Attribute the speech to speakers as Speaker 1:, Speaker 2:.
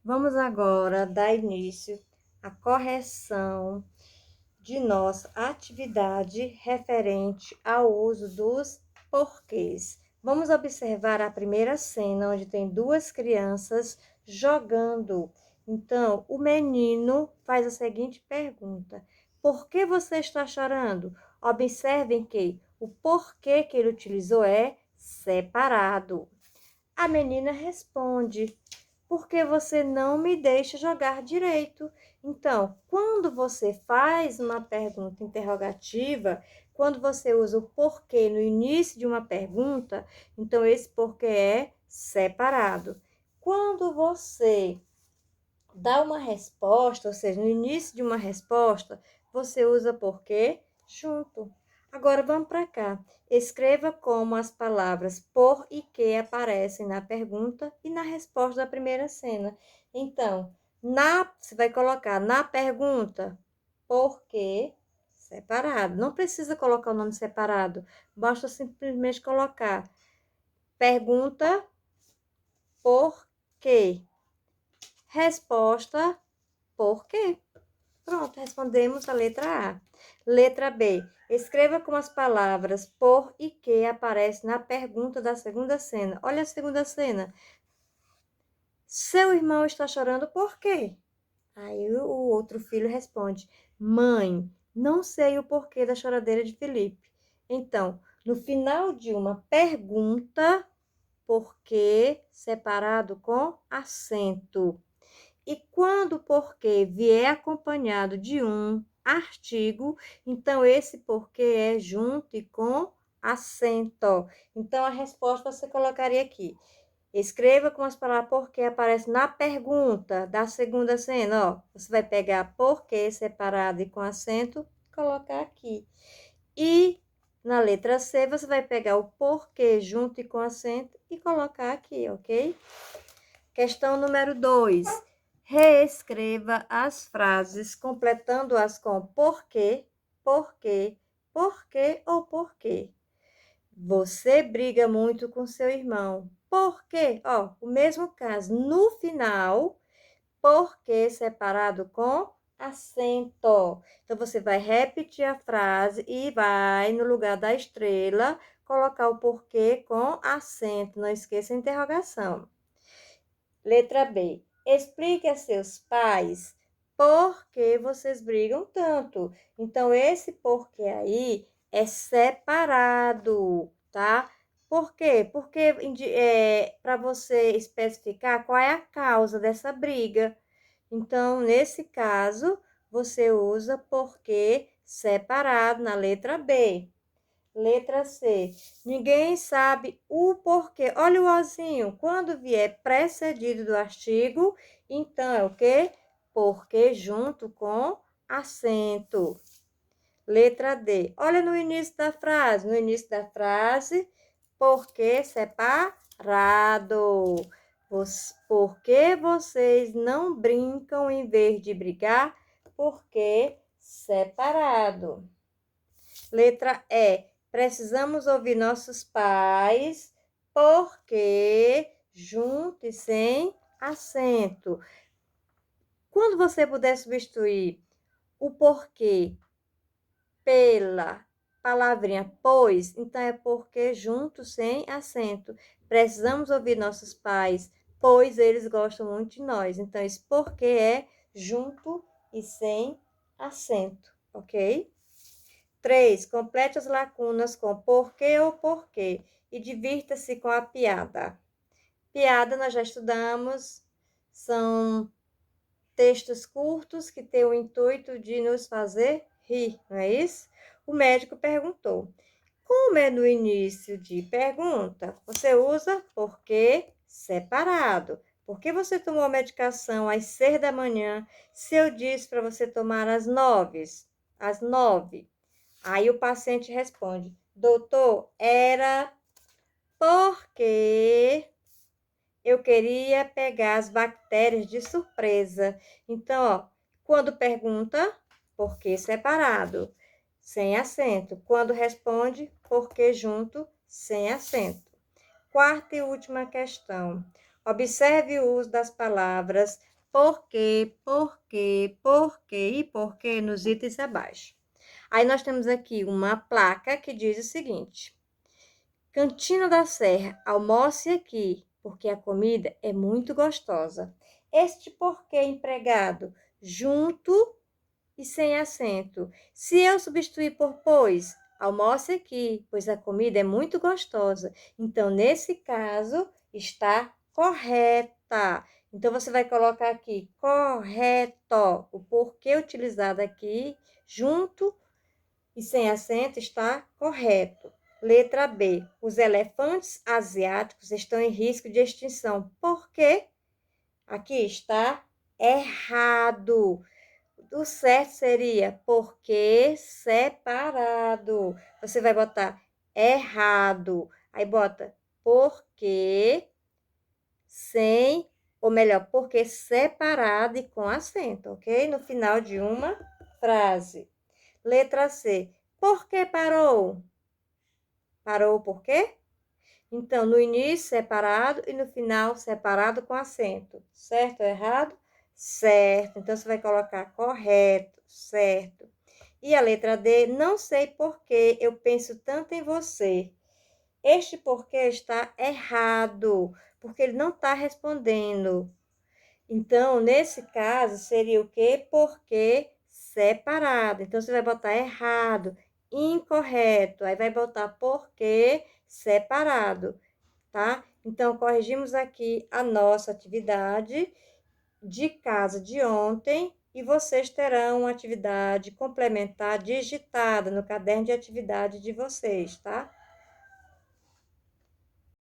Speaker 1: Vamos agora dar início à correção de nossa atividade referente ao uso dos porquês. Vamos observar a primeira cena, onde tem duas crianças jogando. Então, o menino faz a seguinte pergunta: por que você está chorando? Observem que o porquê que ele utilizou é separado. A menina responde: porque você não me deixa jogar direito. Então, quando você faz uma pergunta interrogativa, quando você usa o porquê no início de uma pergunta, então esse porquê é separado. Quando você dá uma resposta, ou seja, no início de uma resposta, você usa porquê junto. Agora vamos para cá. Escreva como as palavras por e que aparecem na pergunta e na resposta da primeira cena. Então, você vai colocar na pergunta por que separado. Não precisa colocar o nome separado, basta simplesmente colocar pergunta por quê. Resposta por quê. Pronto, respondemos a letra A. Letra B. Escreva com as palavras por e que aparece na pergunta da segunda cena. Olha a segunda cena. Seu irmão está chorando por quê? Aí o outro filho responde: mãe, não sei o porquê da choradeira de Felipe. Então, no final de uma pergunta, porquê separado com acento. E quando o porquê vier acompanhado de um artigo, então esse porquê é junto e com acento. Então, a resposta você colocaria aqui. Escreva com as palavras porquê aparece na pergunta da segunda cena, ó. Você vai pegar porquê separado e com acento e colocar aqui. E na letra C, você vai pegar o porquê junto e com acento e colocar aqui, ok? Questão número 2. Reescreva as frases, completando-as com porquê, porquê, porquê ou porquê. Você briga muito com seu irmão. Por quê? Ó, o mesmo caso. No final, porquê separado com acento. Então, você vai repetir a frase e vai, no lugar da estrela, colocar o porquê com acento. Não esqueça a interrogação. Letra B. Explique a seus pais por que vocês brigam tanto. Então, esse porquê aí é separado, tá? Por quê? Porque para você especificar qual é a causa dessa briga. Então, nesse caso, você usa porquê separado na letra B. Letra C. Ninguém sabe o porquê. Olha o ozinho. Quando vier precedido do artigo, então é o quê? Porquê junto com acento. Letra D. Olha no início da frase. No início da frase, porquê separado. Por que vocês não brincam em vez de brigar? Porquê separado. Letra E. Precisamos ouvir nossos pais, porque junto e sem acento. Quando você puder substituir o porquê pela palavrinha pois, então é porque junto sem acento. Precisamos ouvir nossos pais, pois eles gostam muito de nós. Então, esse porquê é junto e sem acento, ok? 3. Complete as lacunas com porquê ou porquê e divirta-se com a piada. Piada nós já estudamos, são textos curtos que têm o intuito de nos fazer rir, não é isso? O médico perguntou: como é no início de pergunta? Você usa porquê separado. Por que você tomou a medicação às 6 da manhã se eu disse para você tomar às 9? Às 9. Aí o paciente responde: doutor, era porque eu queria pegar as bactérias de surpresa. Então, ó, quando pergunta, por que separado? Sem acento. Quando responde, por que junto? Sem acento. Quarta e última questão. Observe o uso das palavras porque, e porquê nos itens abaixo. Aí nós temos aqui uma placa que diz o seguinte: Cantina da Serra, almoce aqui, porque a comida é muito gostosa. Este porquê empregado, junto e sem acento. Se eu substituir por pois, almoce aqui, pois a comida é muito gostosa. Então, nesse caso, está correta. Então, você vai colocar aqui correto. O porquê utilizado aqui, junto e sem acento, está correto. Letra B. Os elefantes asiáticos estão em risco de extinção. Por quê? Aqui está errado. O certo seria porque separado. Você vai botar errado. Aí bota porque sem, ou melhor, porque separado e com acento, ok? No final de uma frase. Letra C. Por que parou? Parou por quê? Então, no início, separado e no final, separado com acento. Certo ou errado? Certo. Então, você vai colocar correto, certo. E a letra D, não sei por que eu penso tanto em você. Este porquê está errado, porque ele não está respondendo. Então, nesse caso, seria o quê? Porque separado. Então, você vai botar errado, incorreto. Aí vai botar porque separado, tá? Então, corrigimos aqui a nossa atividade de casa de ontem e vocês terão uma atividade complementar digitada no caderno de atividade de vocês, tá?